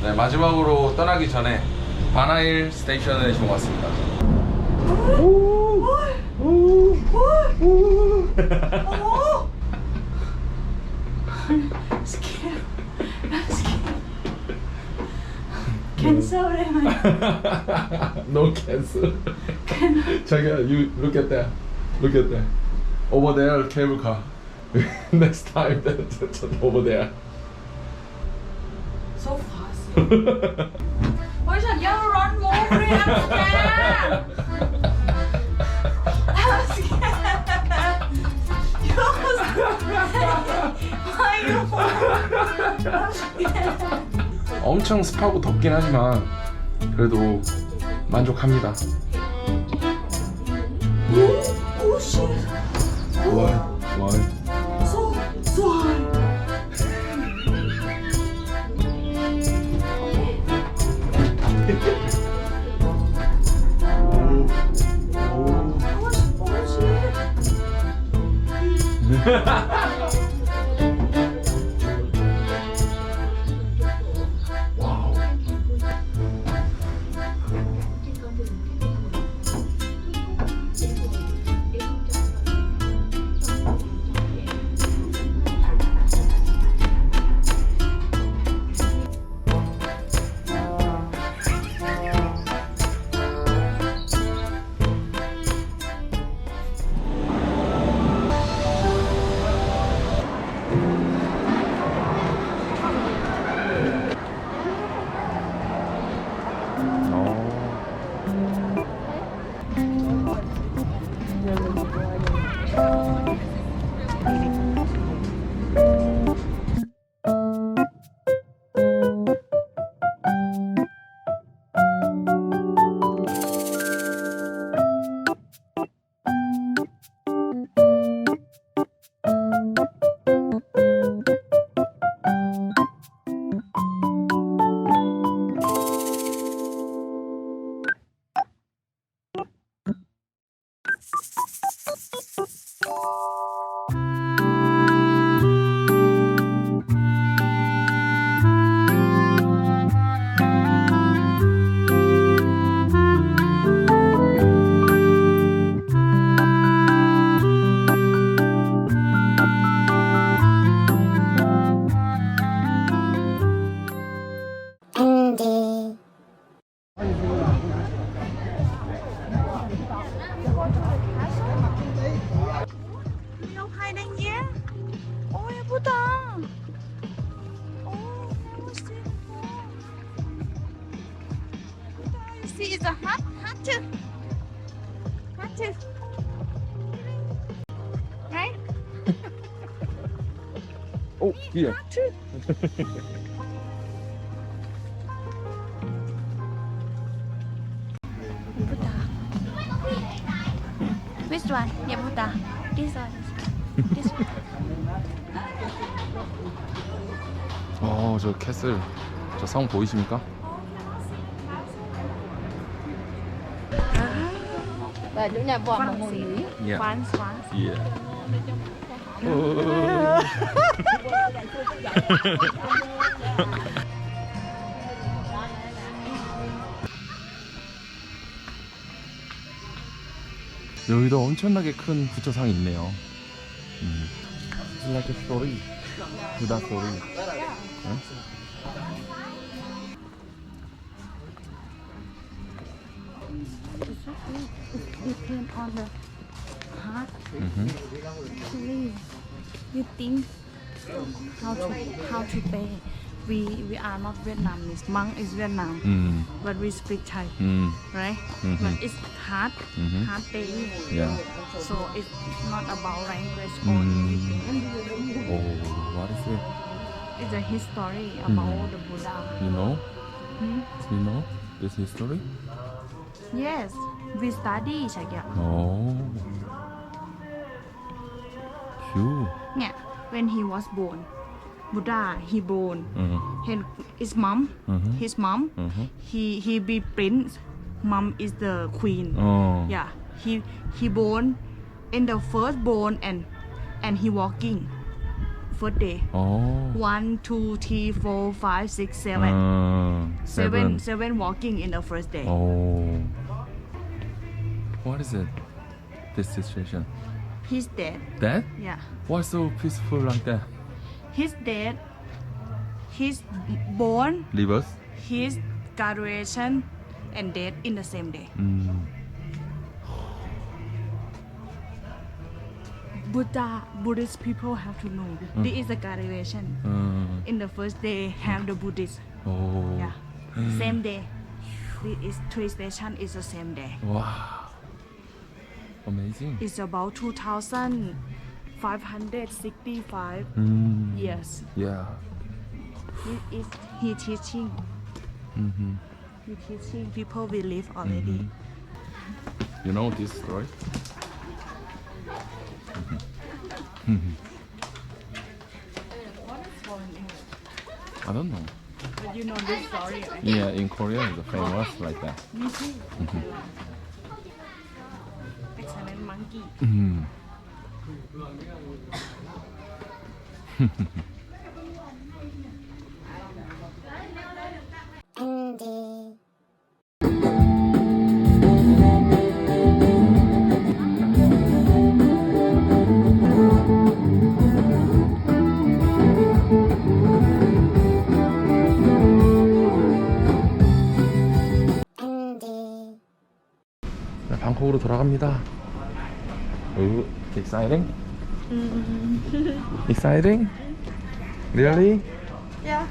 네, 마지막으로 떠나기 전에 바나일 스테이션에 지금 왔습니다. Scared. I'm scared. Cancel them. No cancel. 자기야, you look at that. Look at that. Over there, 케이블카. Next time, that's over there. So fast. Why should you run more? I'm scared. I'm scared. Why you? I'm scared. 엄청 습하고 덥긴 하지만 그래도 만족합니다. Oh shit. Why? So high. Oh shit. See, it's a hot too. Hot too. Right? Oh, here. Hot too. Buddha. Which one? Yeah, Buddha. This one. This one. 저 캐슬, 저 성 보이십니까? Và chỗ nhà bọn một ngồi nghỉ. Yeah. Once. Yeah. 여기도 엄청나게 큰 부처상이 있네요. It's like a story. Buddha story. Depend on the heart. Actually, you think how to pay. We are not Vietnamese. Monk is Vietnam, but we speak Thai, right? But it's hard paying. Yeah. So it's not about language only. Oh, what is it? It's a history about the Buddha. You know? You know this history? Yes, we study 자기야. Oh. Phew. Yeah, when he was born, Buddha he born. His mom, he be prince. Mom is the queen. Oh. Yeah, he born in the first born and he walking first day. Oh. 1, 2, 3, 4, 5, 6, 7. Seven walking in the first day. Oh. What is it? This situation? He's dead. Dead? Yeah. Why so peaceful like that? He's dead. He's born, Leave us? his graduation, and dead in the same day. Buddhist people have to know. This is the graduation. In the first day, have the Buddhist. Oh. Yeah. Same day. This is 3 stations is the same day. Wow. Amazing. It's about 2,565 years. Yeah. He teaching. He teaching people will live already. You know this story? I don't know. But you know this story, right? Yeah, in Korea it's famous like that. Me too. Excellent monkey. 방콕으로 돌아갑니다. Ooh, exciting? Exciting? Really? Yeah.